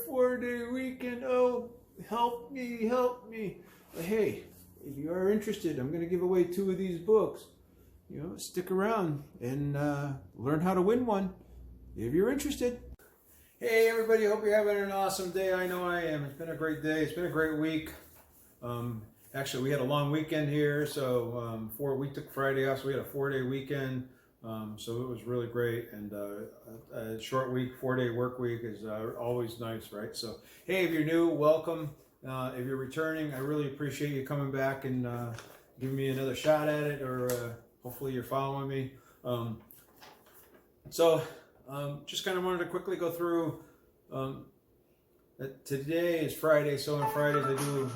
4-day weekend. Oh, help me, help me. But hey, if you are interested, I'm going to give away 2 of these books. You know, stick around and learn how to win one if you're interested. Hey everybody, hope you're having an awesome day. I know I am. It's been a great day. It's been a great week. Actually, we had a long weekend here, so we took Friday off, so we had a 4-day weekend. So it was really great, and a short week, 4-day work week is always nice, right? So hey, if you're new, welcome. If you're returning, I really appreciate you coming back and giving me another shot at it, or hopefully you're following me. Just kind of wanted to quickly go through. Today is Friday, so on Fridays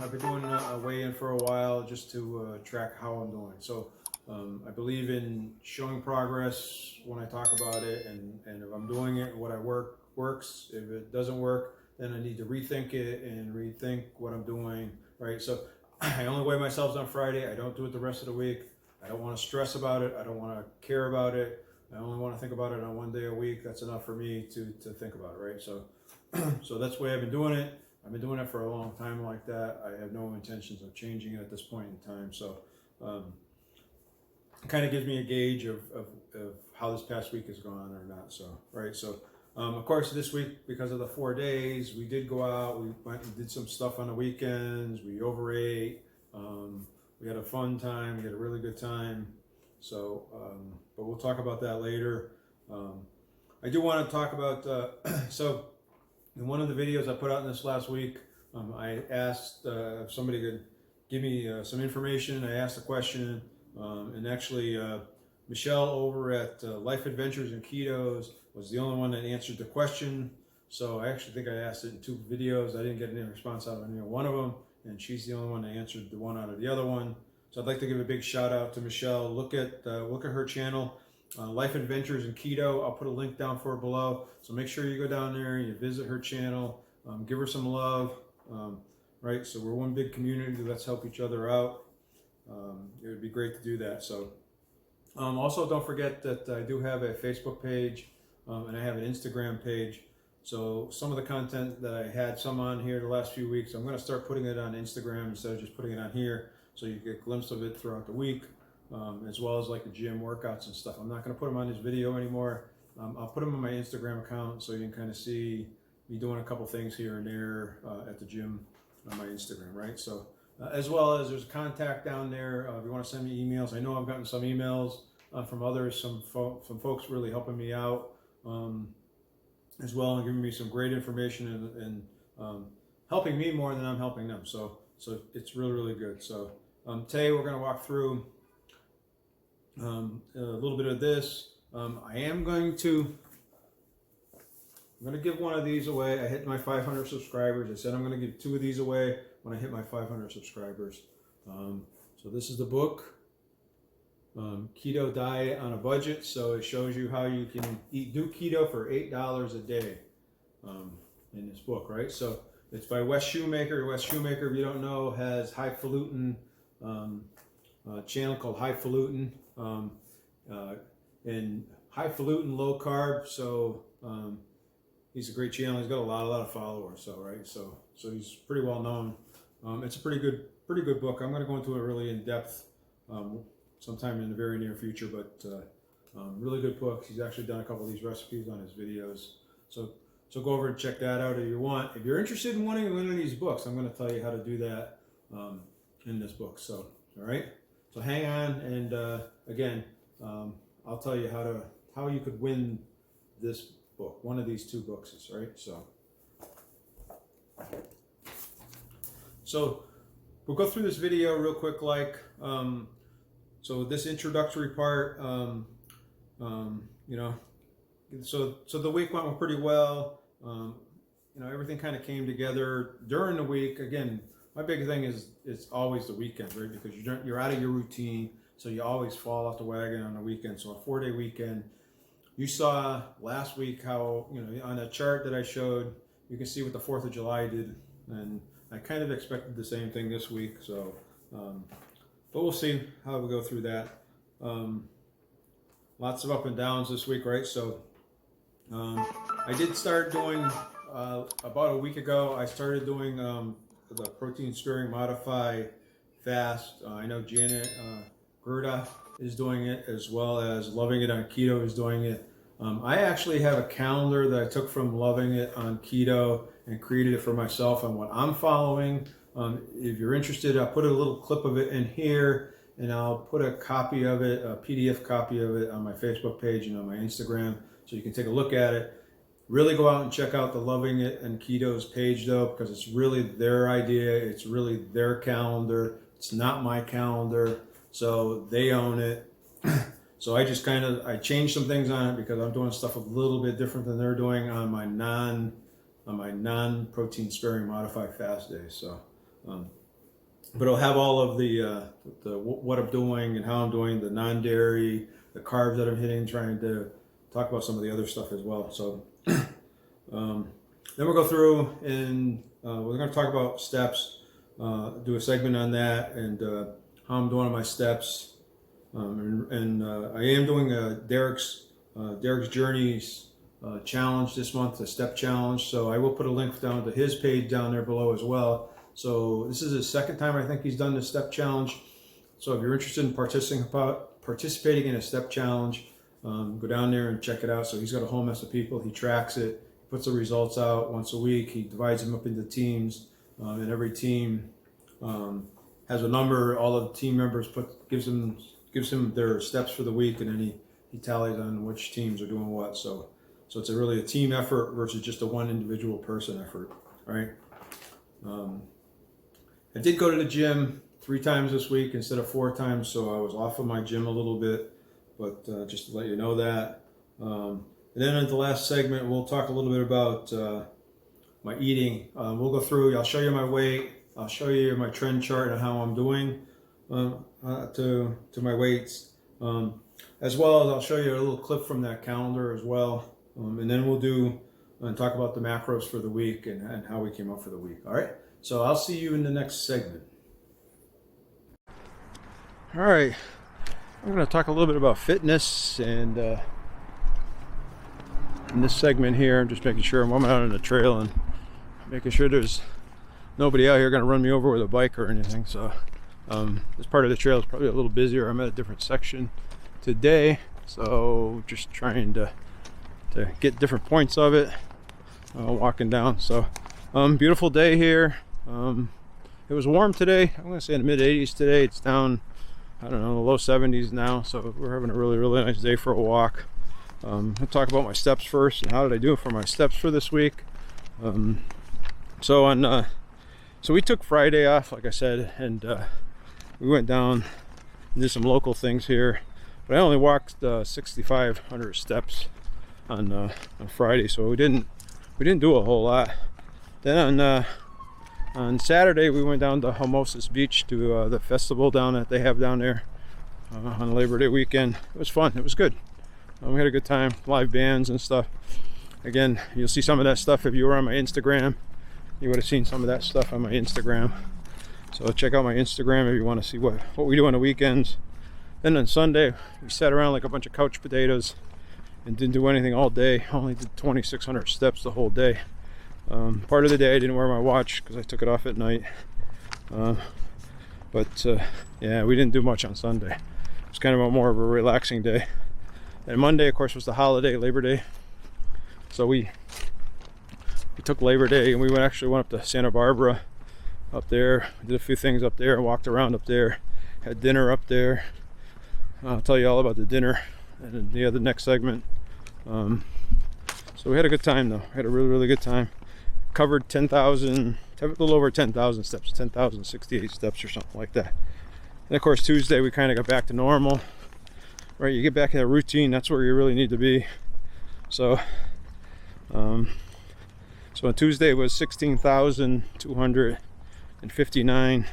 I've been doing a weigh-in for a while just to track how I'm doing. So I believe in showing progress when I talk about it, and if I'm doing it, what I works. If it doesn't work, then I need to rethink it and rethink what I'm doing, right? So I only weigh myself on Friday. I don't do it the rest of the week. I don't want to stress about it. I don't want to care about it. I only want to think about it on 1 day a week. That's enough for me to think about it, right? So that's the way I've been doing it. I've been doing it for a long time like that. I have no intentions of changing it at this point in time. So it kind of gives me a gauge of how this past week has gone or not. So, right. So, of course, this week, because of the 4 days, we did go out. We went and did some stuff on the weekends. We overate. We had a fun time. We had a really good time. So, but we'll talk about that later. I do want to talk about, so in one of the videos I put out in this last week, I asked if somebody could give me some information. I asked a question, and actually Michelle over at Life Adventures and Ketos was the only one that answered the question. So I actually think I asked it in 2 videos. I didn't get any response out of any one of them, and she's the only one that answered the one out of the other one. So I'd like to give a big shout out to Michelle. Look at her channel, Life Adventures and Keto. I'll put a link down for her below. So make sure you go down there, you visit her channel, give her some love, right? So we're one big community. Let's help each other out. It would be great to do that. So also don't forget that I do have a Facebook page, and I have an Instagram page. So some of the content that I had some on here the last few weeks, I'm going to start putting it on Instagram instead of just putting it on here. So you get a glimpse of it throughout the week, as well as like the gym workouts and stuff. I'm not going to put them on this video anymore. I'll put them on my Instagram account so you can kind of see me doing a couple things here and there at the gym on my Instagram, right? So as well as there's contact down there. If you want to send me emails, I know I've gotten some emails from others, some folks really helping me out as well, and giving me some great information and helping me more than I'm helping them. So it's really, really good. So today we're going to walk through a little bit of this. I'm going to give one of these away. I hit my 500 subscribers. I said I'm going to give 2 of these away when I hit my 500 subscribers. So this is the book, Keto Diet on a Budget. So it shows you how you can do keto for $8 a day in this book, right? So it's by Wes Shoemaker. Wes Shoemaker, if you don't know, has highfalutin channel called Highfalutin, and highfalutin low carb. So he's a great channel. He's got a lot of followers. So right, so he's pretty well known. It's a pretty good book. I'm going to go into it really in depth sometime in the very near future. But really good book. He's actually done a couple of these recipes on his videos. So go over and check that out if you want. If you're interested in wanting one of these books, I'm going to tell you how to do that in this book. So, all right. So hang on, and again, I'll tell you how you could win this book, one of these 2 books, right? So we'll go through this video real quick, so this introductory part, you know. So the week went pretty well. You know, everything kind of came together during the week. Again, my big thing is it's always the weekend, right? Because you're out of your routine, so you always fall off the wagon on the weekend. So a 4-day weekend. You saw last week how, you know, on a chart that I showed, you can see what the 4th of July did, and I kind of expected the same thing this week. So, but we'll see how we go through that. Lots of up and downs this week, right? So I did start doing about a week ago, I started doing the protein sparing modify fast. I know Janet Greta is doing it, as well as Loving It on Keto is doing it. I actually have a calendar that I took from Loving It on Keto and created it for myself on what I'm following. If you're interested, I'll put a little clip of it in here, and I'll put a copy of it, a PDF copy of it, on my Facebook page and on my Instagram, so you can take a look at it. Really go out and check out the Loving It and Keto's page though, because it's really their idea. It's really their calendar. It's not my calendar, so they own it. So I just I changed some things on it because I'm doing stuff a little bit different than they're doing on my non-protein sparing modified fast days. So, but it'll have all of the what I'm doing and how I'm doing, the non-dairy, the carbs that I'm hitting, trying to talk about some of the other stuff as well. So then we'll go through and we're going to talk about steps, do a segment on that, and how I'm doing on my steps. I am doing Derek's Journeys challenge this month, a step challenge. So I will put a link down to his page down there below as well. So this is his second time I think he's done the step challenge. So if you're interested in participating in a step challenge, go down there and check it out. So he's got a whole mess of people. He tracks it, puts the results out once a week. He divides them up into teams, and every team has a number. All of the team members gives him their steps for the week, and then he tallies on which teams are doing what. So it's really a team effort versus just a one individual person effort. All right. I did go to the gym 3 times this week instead of 4 times, so I was off of my gym a little bit, but just to let you know that. And then in the last segment, we'll talk a little bit about my eating. We'll go through, I'll show you my weight, I'll show you my trend chart and how I'm doing to my weights, as well as I'll show you a little clip from that calendar as well, and then we'll do and talk about the macros for the week and how we came up for the week. All right, so I'll see you in the next segment. All right, I'm going to talk a little bit about fitness, and in this segment here, I'm just making sure I'm out on the trail and making sure there's nobody out here going to run me over with a bike or anything. So this part of the trail is probably a little busier. I'm at a different section today, so just trying to get different points of it, walking down. So beautiful day here. It was warm today. I'm going to say in the mid 80s today. It's down, I don't know, the low 70s now, so we're having a really nice day for a walk. I'll talk about my steps first and how did I do for my steps for this week. So we took Friday off, like I said, and we went down and did some local things here, but I only walked 6,500 steps on Friday, so we didn't do a whole lot. Then on Saturday we went down to Hermosa Beach to the festival that they have down there on Labor Day weekend. It was fun. It was good. We had a good time, live bands and stuff. Again, you'll see some of that stuff if you were on my Instagram. You would have seen some of that stuff on my Instagram. So check out my Instagram if you want to see what we do on the weekends. Then on Sunday, we sat around like a bunch of couch potatoes and didn't do anything all day. Only did 2,600 steps the whole day. Part of the day I didn't wear my watch because I took it off at night. But yeah, we didn't do much on Sunday. It was kind of more of a relaxing day. And Monday, of course, was the holiday, Labor Day. So we took Labor Day and we actually went up to Santa Barbara up there. Did a few things up there, walked around up there, had dinner up there. I'll tell you all about the dinner and the next segment. So we had a good time though. Had a really good time. Covered 10,000, a little over 10,000 steps, 10,068 steps or something like that. And of course Tuesday we kind of got back to normal. Right, you get back in a routine, that's where you really need to be. So on Tuesday was 16,259,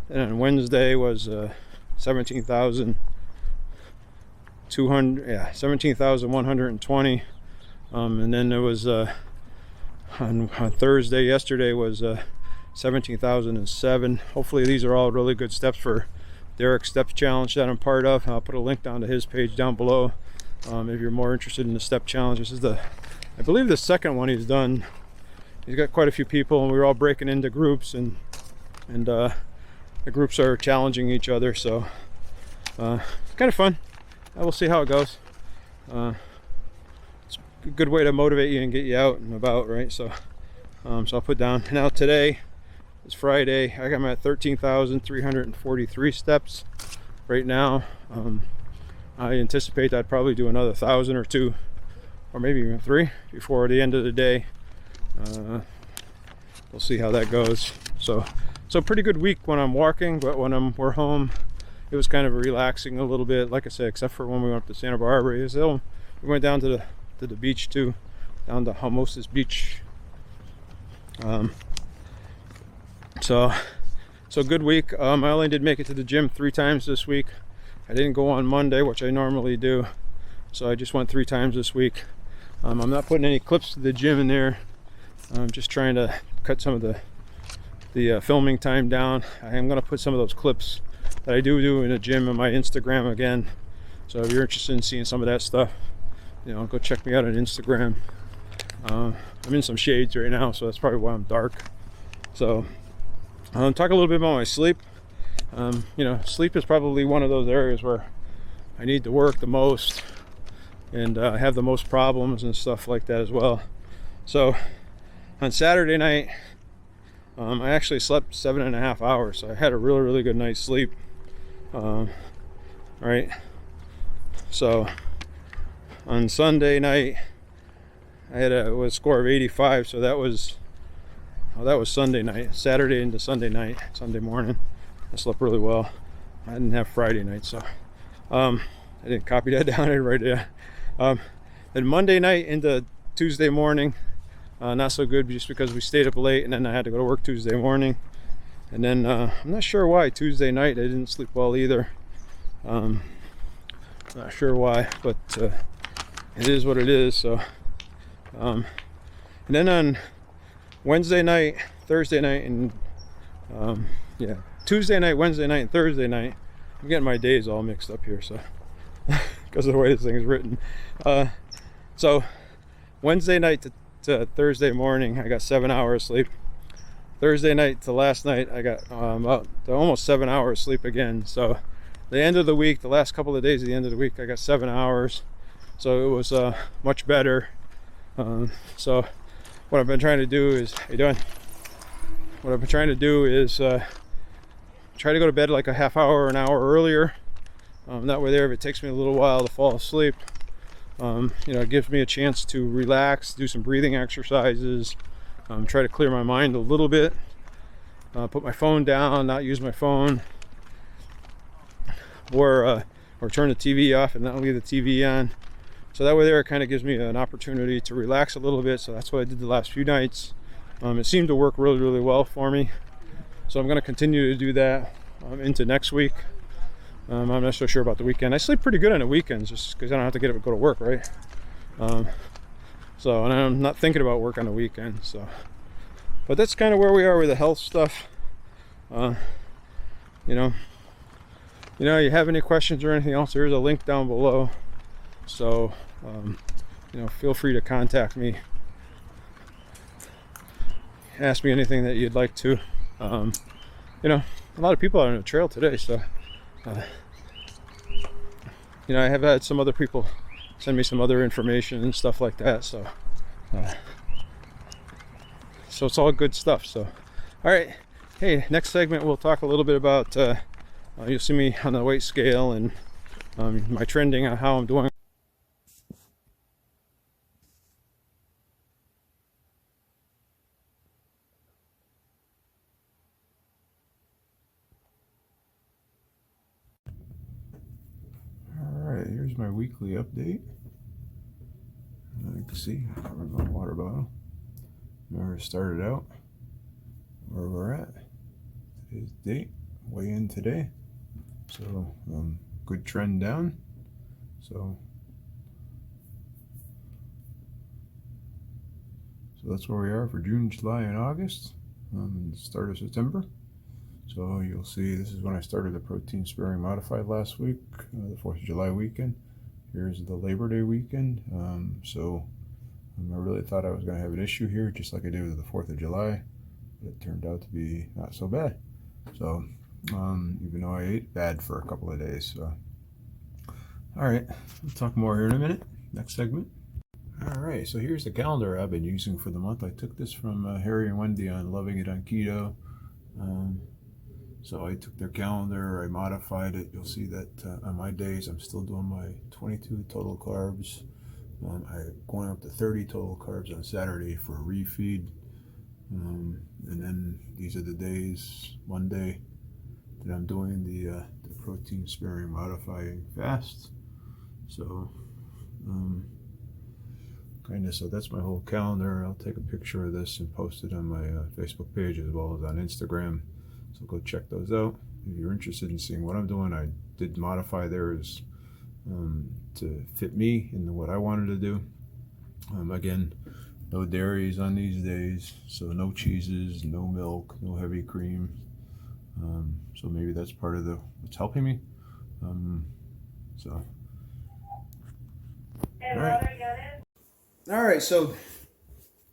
and on Wednesday was 17,120. And then there was on Thursday, yesterday was 17,007. Hopefully these are all really good steps for Derek's Steps Challenge that I'm part of. I'll put a link down to his page down below if you're more interested in the Step Challenge. This is I believe the second one he's done he's got quite a few people, and we were all breaking into groups, and the groups are challenging each other, so it's kind of fun. I will see how it goes. It's a good way to motivate you and get you out and about, right? So so I'll put down. Now today is Friday. I got my 13,343 steps right now. I anticipate I'd probably do another 1,000 or 2, or maybe even 3 before the end of the day. We'll see how that goes. So pretty good week when I'm walking, but when we're home, it was kind of relaxing a little bit. Like I said, except for when we went up to Santa Barbara. We went down to the beach too, down to Hermosa's Beach. So good week. I only did make it to the gym 3 times this week. I didn't go on Monday, which I normally do, so I just went 3 times this week. I'm not putting any clips to the gym in there. I'm just trying to cut some of the filming time down. I am going to put some of those clips that I do in the gym on my Instagram again. So if you're interested in seeing some of that stuff, go check me out on Instagram. I'm in some shades right now, so that's probably why I'm dark. So talk a little bit about my sleep. Sleep is probably one of those areas where I need to work the most, and have the most problems and stuff like that as well. So on Saturday night, I actually slept 7.5 hours, so I had a really good night's sleep. Right. So on Sunday night, I had a score of 85, so that was Sunday night. Saturday into Sunday night, Sunday morning, I slept really well. I didn't have Friday night, so I didn't copy that down. I didn't write it down. Then Monday night into Tuesday morning, not so good, just because we stayed up late, and then I had to go to work Tuesday morning. And then I'm not sure why Tuesday night I didn't sleep well either. Not sure why, but it is what it is. So and then on Wednesday night, Thursday night, and Tuesday night, Wednesday night, and Thursday night, I'm getting my days all mixed up here, so because of the way this thing is written. So Wednesday night to Thursday morning, I got 7 hours sleep. Thursday night to last night, I got up to almost 7 hours sleep again. So the end of the week, the last couple of days of the end of the week, I got 7 hours. So it was much better. So what I've been trying to do is, how you doing? What I've been trying to do is try to go to bed like a half hour, an hour earlier. That way there, if it takes me a little while to fall asleep, it gives me a chance to relax, do some breathing exercises, try to clear my mind a little bit, put my phone down, not use my phone, or turn the TV off and not leave the TV on. So that way there, it kind of gives me an opportunity to relax a little bit. So that's what I did the last few nights. It seemed to work really well for me. So I'm going to continue to do that into next week. I'm not so sure about the weekend. I sleep pretty good on the weekends just because I don't have to get up and go to work, right? And I'm not thinking about work on the weekend. So, but that's kind of where we are with the health stuff. You have any questions or anything else, there's a link down below. So, feel free to contact me. Ask me anything that you'd like to. A lot of people are on the trail today, so I have had some other people send me some other information and stuff like that. So it's all good stuff. So, all right. Hey, next segment we'll talk a little bit about. You'll see me on the weight scale and my trending on how I'm doing. Here's my weekly update. You can see I have my water bottle. Where it started out, where we're at. Today's date, weigh in today. So good trend down. So that's where we are for June, July, and August. The start of September. So you'll see this is when I started the protein sparing modified last week, the 4th of July weekend. Here's the Labor Day weekend. So I really thought I was going to have an issue here, just like I did with the 4th of July, but it turned out to be not so bad. So, even though I ate bad for a couple of days. So, all right, we'll talk more here in a minute. Next segment. All right, so here's the calendar I've been using for the month. I took this from Harry and Wendy on Loving It on Keto. So I took their calendar, I modified it. You'll see that on my days, I'm still doing my 22 total carbs. I'm going up to 30 total carbs on Saturday for a refeed. And then these are the days, Monday, that I'm doing the protein sparing modifying fast. So, so that's my whole calendar. I'll take a picture of this and post it on my Facebook page as well as on Instagram. So go check those out. If you're interested in seeing what I'm doing, I did modify theirs to fit me in what I wanted to do. Again, no dairies on these days, so no cheeses, no milk, no heavy cream. So maybe that's part of what's helping me. All right, so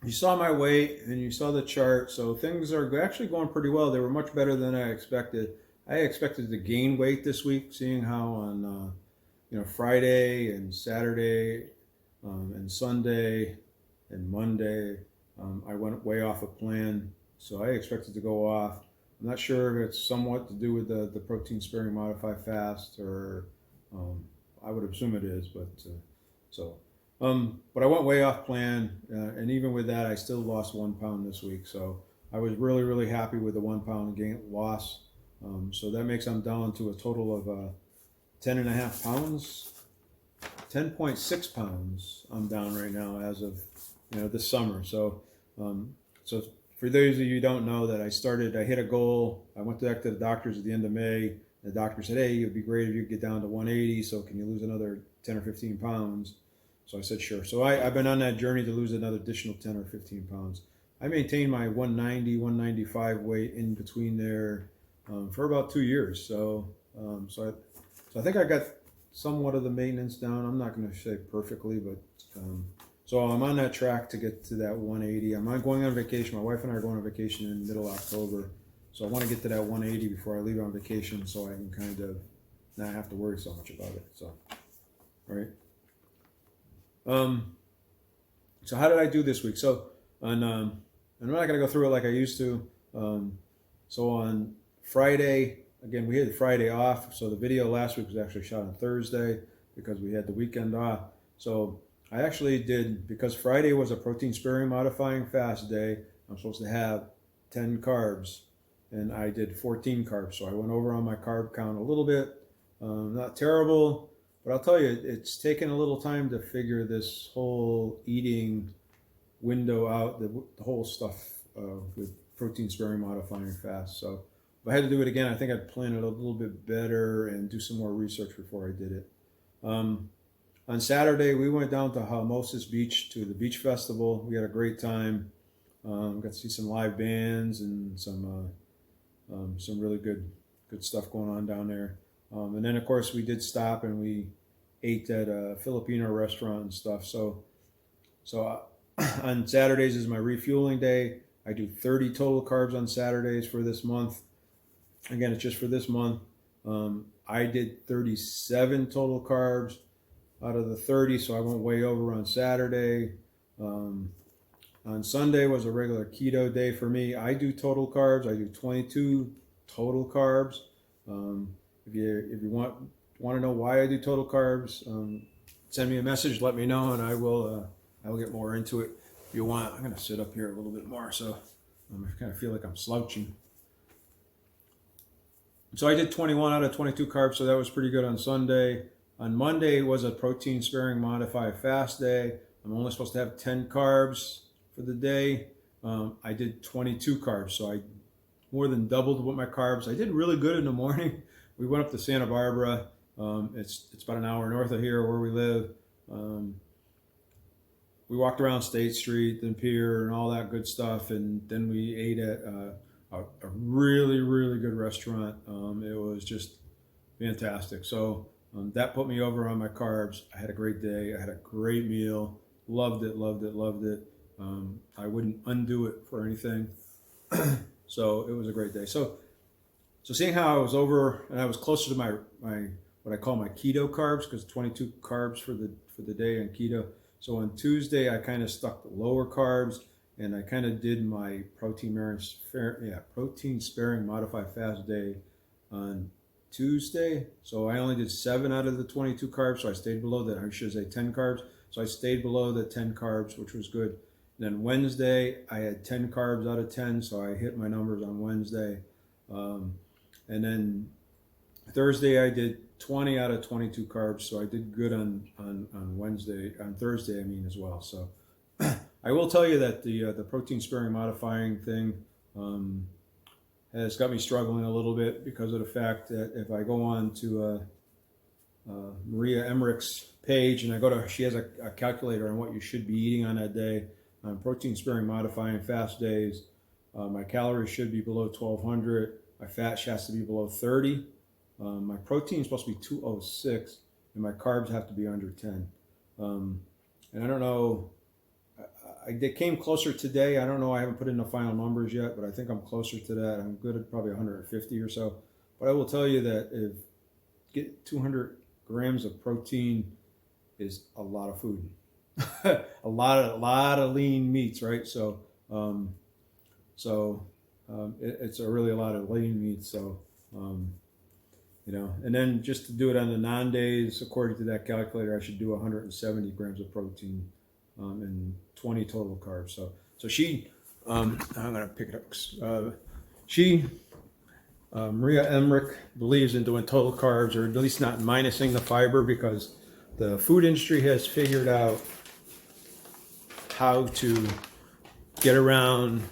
you saw my weight and you saw the chart. So things are actually going pretty well. They were much better than I expected. I expected to gain weight this week, seeing how on Friday and Saturday and Sunday and Monday I went way off of plan. So I expected to go off. I'm not sure if it's somewhat to do with the protein sparing modify fast, or I would assume it is, but but I went way off plan, and even with that, I still lost 1 pound this week. So I was really, really happy with the 1 pound loss. So that makes I'm down to a total of 10.5 pounds, 10.6 pounds. I'm down right now as of this summer. So for those of you who don't know, that I hit a goal. I went back to the doctors at the end of May. The doctor said, "Hey, it'd be great if you could get down to 180. So can you lose another 10 or 15 pounds?" So I said, sure. So I've been on that journey to lose another additional 10 or 15 pounds. I maintained my 190, 195 weight in between there for about 2 years. So I think I got somewhat of the maintenance down. I'm not going to say perfectly, but so I'm on that track to get to that 180. I'm not going on vacation. My wife and I are going on vacation in middle October. So I want to get to that 180 before I leave on vacation, so I can kind of not have to worry so much about it. So, all right. So how did I do this week? So I'm not going to go through it like I used to. So on Friday, again, we had Friday off. So the video last week was actually shot on Thursday because we had the weekend off. So I actually did, because Friday was a protein sparing modifying fast day, I'm supposed to have 10 carbs, and I did 14 carbs. So I went over on my carb count a little bit, not terrible. But I'll tell you, it's taken a little time to figure this whole eating window out, the whole stuff with protein sparing modifying fast. So if I had to do it again, I think I'd plan it a little bit better and do some more research before I did it. On Saturday, we went down to Halmosis Beach to the beach festival. We had a great time. Got to see some live bands and some really good stuff going on down there. And then, of course, we did stop and we ate at a Filipino restaurant and stuff. So on Saturdays is my refueling day. I do 30 total carbs on Saturdays for this month. Again, it's just for this month. I did 37 total carbs out of the 30, so I went way over on Saturday. On Sunday was a regular keto day for me. I do total carbs. I do 22 total carbs. If you want to know why I do total carbs, send me a message, let me know, and I will get more into it if you want. I'm going to sit up here a little bit more, so I kind of feel like I'm slouching. So I did 21 out of 22 carbs, so that was pretty good on Sunday. On Monday was a protein sparing modified fast day. I'm only supposed to have 10 carbs for the day. I did 22 carbs, so I more than doubled with my carbs. I did really good in the morning. We went up to Santa Barbara. It's about an hour north of here where we live. We walked around State Street and Pier and all that good stuff, and then we ate at a really, really good restaurant. It was just fantastic. So that put me over on my carbs. I had a great day. I had a great meal. Loved it, loved it, loved it. I wouldn't undo it for anything. So it was a great day. So seeing how I was over and I was closer to my what I call my keto carbs, because 22 carbs for the day on keto. So on Tuesday I kind of stuck to lower carbs, and I kind of did my protein sparing modified fast day on Tuesday. So I only did 7 out of the 22 carbs, so I stayed below that. I should say 10 carbs. So I stayed below the 10 carbs, which was good. And then Wednesday I had 10 carbs out of 10, so I hit my numbers on Wednesday. And then Thursday I did 20 out of 22 carbs, so I did good on Wednesday, on Thursday I mean as well. So I will tell you that the protein sparing modifying thing has got me struggling a little bit, because of the fact that if I go on to Maria Emmerich's page and I go to, she has a calculator on what you should be eating on that day on protein sparing modifying fast days. My calories should be below 1200. My fat has to be below 30. My protein is supposed to be 206, and my carbs have to be under 10. And I don't know, they came closer today. I don't know, I haven't put in the final numbers yet, but I think I'm closer to that. I'm good at probably 150 or so. But I will tell you that if get 200 grams of protein is a lot of food. a lot of lean meats, right? So it's really a lot of lean meats. So and then just to do it on the non-days, according to that calculator, I should do 170 grams of protein and 20 total carbs. So she, I'm gonna pick it up. Maria Emmerich believes in doing total carbs, or at least not minusing the fiber, because the food industry has figured out how to get around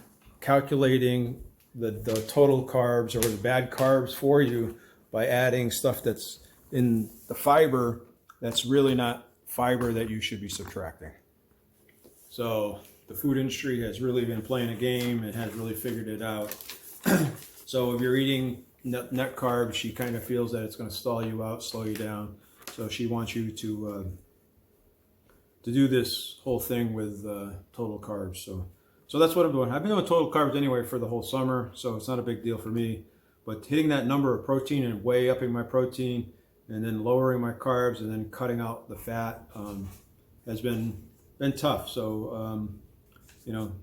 calculating the total carbs or the bad carbs for you by adding stuff that's in the fiber that's really not fiber that you should be subtracting. So the food industry has really been playing a game and has really figured it out. So if you're eating net carbs, she kind of feels that it's going to stall you out, slow you down. So she wants you to do this whole thing with total carbs. So that's what I'm doing. I've been doing total carbs anyway for the whole summer, so it's not a big deal for me. But hitting that number of protein and way upping my protein, and then lowering my carbs, and then cutting out the fat has been tough. So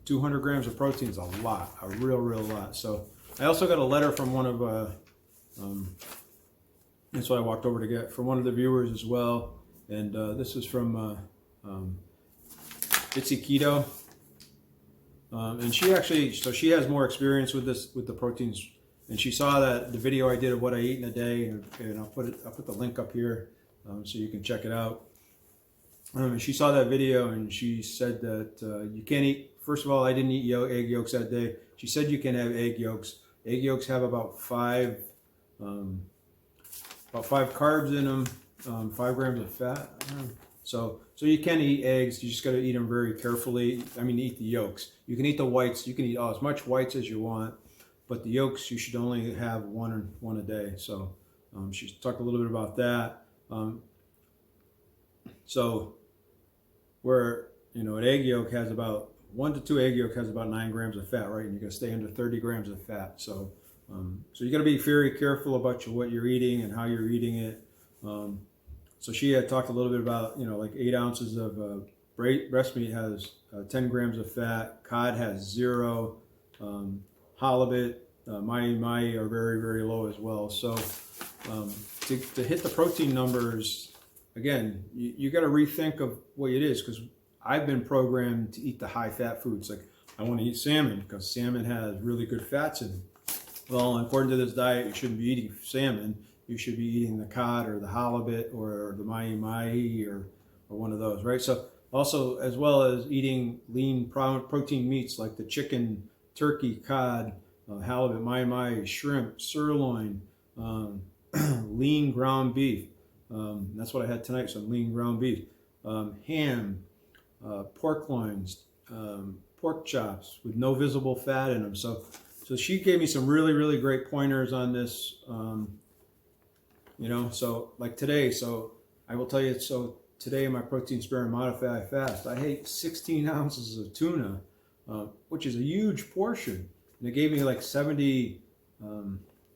200 grams of protein is a lot, a real lot. So I also got a letter from one of that's what I walked over to get, from one of the viewers as well. And this is from Keto. And she actually, so she has more experience with this, with the proteins, and she saw that the video I did of what I eat in a day, and I'll put the link up here so you can check it out. And she saw that video, and she said that you can't eat. First of all, I didn't eat egg yolks that day. She said you can have egg yolks. Egg yolks have about five carbs in them, 5 grams of fat. So you can eat eggs. You just got to eat them very carefully. I mean, eat the yolks. You can eat the whites. You can eat as much whites as you want, but the yolks you should only have one a day. So she talked a little bit about that. So where an egg yolk has about 1 to 2 egg yolk has about 9 grams of fat, right? And you got to stay under 30 grams of fat. So you got to be very careful about what you're eating and how you're eating it. So she had talked a little bit about, like 8 ounces of breast meat has 10 grams of fat. Cod has 0. Halibut, mahi are very, very low as well. So to hit the protein numbers, again, you got to rethink of what it is, because I've been programmed to eat the high fat foods. Like, I want to eat salmon because salmon has really good fats in it. Well, according to this diet, you shouldn't be eating salmon. You should be eating the cod or the halibut or the mahi or one of those, right? So also, as well as eating lean protein meats like the chicken, turkey, cod, halibut, mahi, shrimp, sirloin, lean ground beef. That's what I had tonight, some lean ground beef. Ham, pork loins, pork chops with no visible fat in them. So she gave me some really, really great pointers on this. So like today, so I will tell you, so today in my protein sparing modified fast, I ate 16 ounces of tuna, which is a huge portion. And it gave me like 70,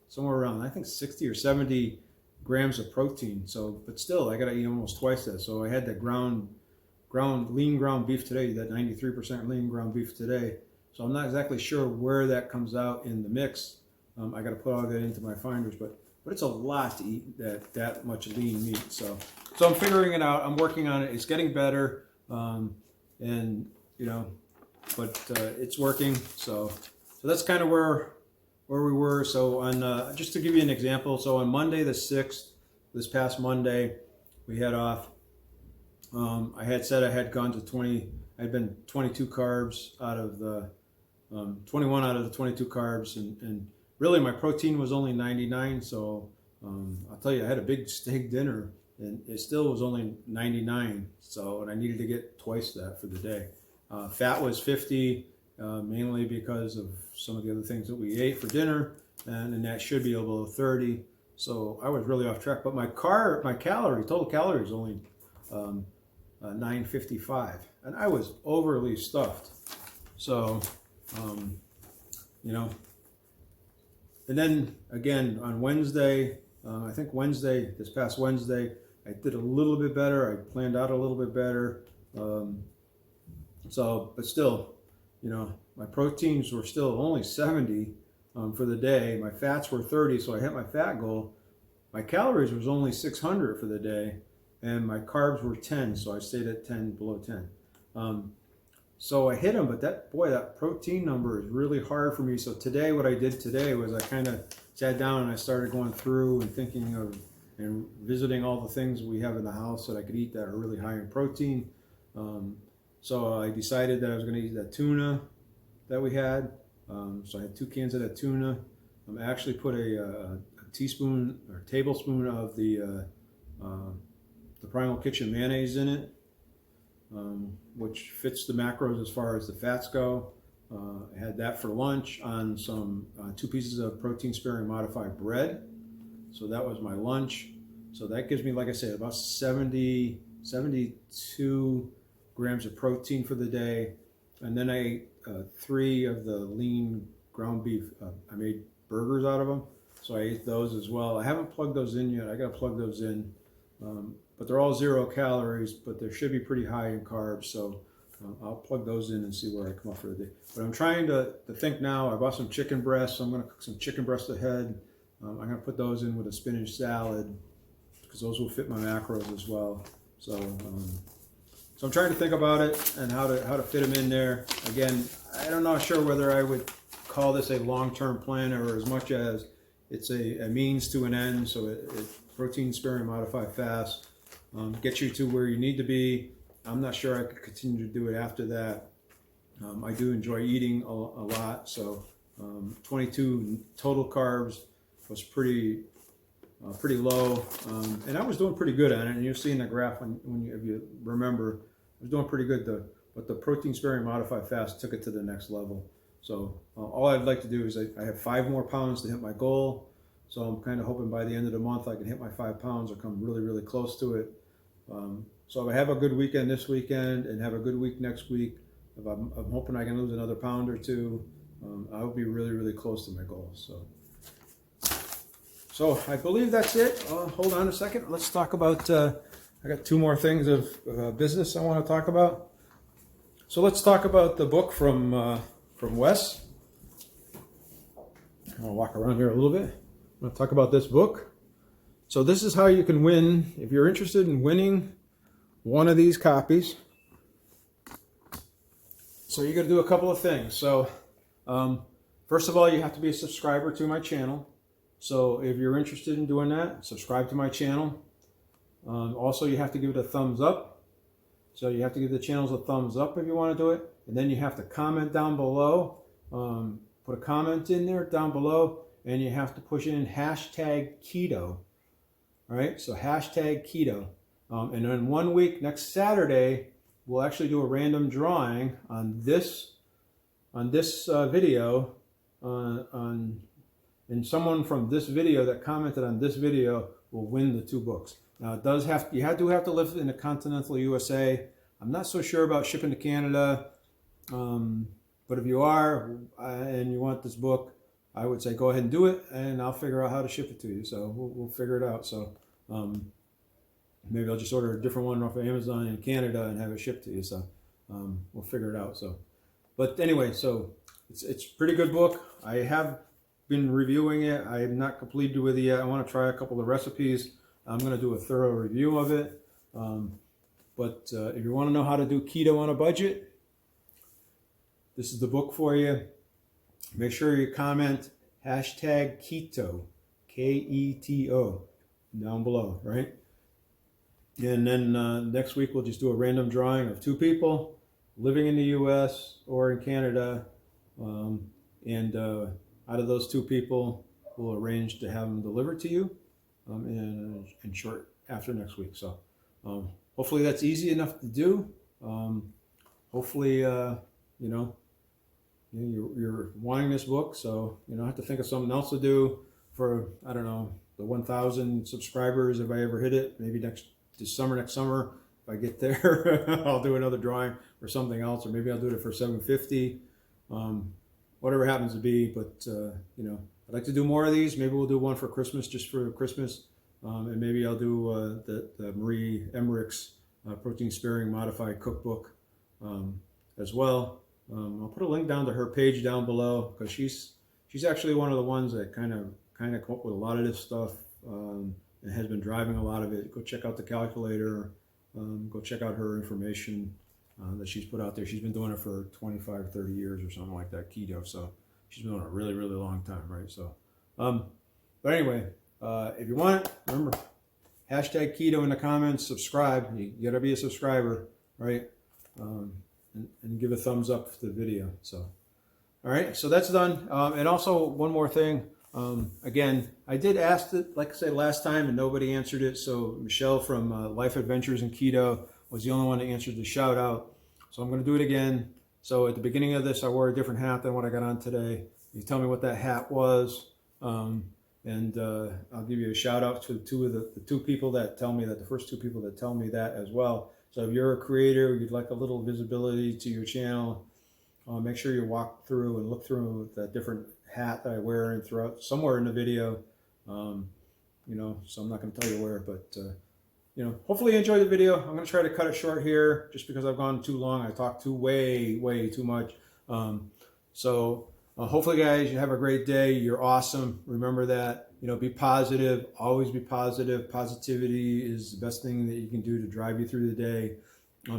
somewhere around, I think 60 or 70 grams of protein. So, but still, I got to eat almost twice that. So I had that lean ground beef today, that 93% lean ground beef today. So I'm not exactly sure where that comes out in the mix. I got to put all that into my finders, but it's a lot to eat that much lean meat. So I'm figuring it out. I'm working on it. It's getting better, and you know, but it's working. So that's kind of where we were. So on just to give you an example, so on Monday the 6th, this past Monday, we had off. I had said I had gone to 20. I had been 22 carbs out of the 21 out of the 22 carbs, and really my protein was only 99. So I'll tell you, I had a big steak dinner, and it still was only 99. So, and I needed to get twice that for the day. Fat was 50. Mainly because of some of the other things that we ate for dinner, and that should be below 30. So I was really off track. But my total calories only 955, and I was overly stuffed. So, you know. And then again on Wednesday, I think this past Wednesday, I did a little bit better. I planned out a little bit better. So, but still. You know, my proteins were still only 70 for the day. My fats were 30, so I hit my fat goal. My calories was only 600 for the day, and my carbs were 10, so I stayed at 10, below 10. So I hit them, but that protein number is really hard for me. So today, what I did today was I kind of sat down and I started going through and thinking of and visiting all the things we have in the house that I could eat that are really high in protein. So I decided that I was going to eat that tuna that we had. So I had 2 cans of that tuna. I actually put a teaspoon or tablespoon of the Primal Kitchen mayonnaise in it, which fits the macros as far as the fats go. I had that for lunch on some 2 pieces of protein sparing modified bread. So that was my lunch. So that gives me, like I said, about 72 grams of protein for the day, and then I ate 3 of the lean ground beef. I made burgers out of them, so I ate those as well. I haven't plugged those in yet. I got to plug those in, but they're all 0 calories, but they should be pretty high in carbs. So I'll plug those in and see where I come up for the day. But I'm trying to think now. I bought some chicken breasts, so I'm going to cook some chicken breast ahead. I'm going to put those in with a spinach salad because those will fit my macros as well. So I'm trying to think about it and how to fit them in there. Again, I'm not sure whether I would call this a long-term plan or as much as it's a means to an end. So it protein sparing modified fast gets you to where you need to be. I'm not sure I could continue to do it after that. I do enjoy eating a lot. So 22 total carbs was pretty low, and I was doing pretty good on it. And you'll see in the graph if you remember, I was doing pretty good. But the protein sparing modified fast took it to the next level. So all I'd like to do is I have 5 more pounds to hit my goal. So I'm kind of hoping by the end of the month I can hit my 5 pounds or come really, really close to it. So if I have a good weekend this weekend and have a good week next week, if I'm hoping I can lose another pound or 2, I'll be really, really close to my goal. So I believe that's it. Hold on a second. Let's talk about, I got 2 more things of business I want to talk about. So let's talk about the book from Wes. I'll walk around here a little bit. I'm going to talk about this book. So this is how you can win. If you're interested in winning one of these copies, so you're going to do a couple of things. So first of all, you have to be a subscriber to my channel. So if you're interested in doing that, subscribe to my channel. Also, you have to give it a thumbs up. So you have to give the channels a thumbs up if you want to do it. And then you have to comment down below. Put a comment in there down below. And you have to push in hashtag keto. All right, so hashtag keto. And then 1 week, next Saturday, we'll actually do a random drawing on this video. And someone from this video that commented on this video will win the 2 books. Now it does have you do have to live in the continental USA. I'm not so sure about shipping to Canada, but if you are and you want this book, I would say go ahead and do it, and I'll figure out how to ship it to you. So we'll figure it out. So maybe I'll just order a different one off of Amazon in Canada and have it shipped to you. So we'll figure it out. So, but anyway, so it's a pretty good book. I have been reviewing it. I have not completed with it yet. I want to try a couple of recipes. I'm going to do a thorough review of it. But if you want to know how to do keto on a budget, this is the book for you. Make sure you comment #Keto, Keto, down below, right? And then next week we'll just do a random drawing of 2 people living in the U.S. or in Canada. And out of those 2 people, we'll arrange to have them delivered to you in short after next week. So hopefully that's easy enough to do. Hopefully, you're wanting this book, so you don't have to think of something else to do for, I don't know, the 1,000 subscribers if I ever hit it. Maybe next summer, if I get there, I'll do another drawing or something else, or maybe I'll do it for 750. Whatever happens to be, but I'd like to do more of these. Maybe we'll do one for Christmas, just for Christmas, and maybe I'll do the Marie Emmerich's protein sparing modified cookbook as well. I'll put a link down to her page down below, because she's actually one of the ones that kind of come up with a lot of this stuff and has been driving a lot of it. Go check out the calculator. Go check out her information that she's put out there. She's been doing it for 25, 30 years or something like that, keto. So she's been doing it a really, really long time, right? So, but anyway, if you want it, remember, #Keto in the comments, subscribe. You gotta be a subscriber, right? And give a thumbs up for the video. So, all right, so that's done. And also one more thing. Again, I did ask it, like I said last time, and nobody answered it. So Michelle from Life Adventures in Keto was the only one that answered the shout out. So I'm going to do it again. So at the beginning of this, I wore a different hat than what I got on today. You tell me what that hat was, and I'll give you a shout out to the 2 people that tell me that, the first 2 people that tell me that as well. So if you're a creator, you'd like a little visibility to your channel, make sure you walk through and look through the different hat that I wear and throughout somewhere in the video. So I'm not going to tell you where, but hopefully you enjoyed the video. I'm going to try to cut it short here, just because I've gone too long. I talked way too much. Hopefully, guys, you have a great day. You're awesome. Remember that. Be positive. Always be positive. Positivity is the best thing that you can do to drive you through the day.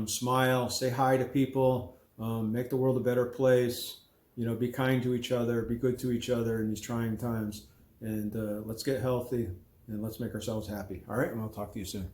Smile. Say hi to people. Make the world a better place. Be kind to each other. Be good to each other in these trying times. And let's get healthy, and let's make ourselves happy. All right, and I'll talk to you soon.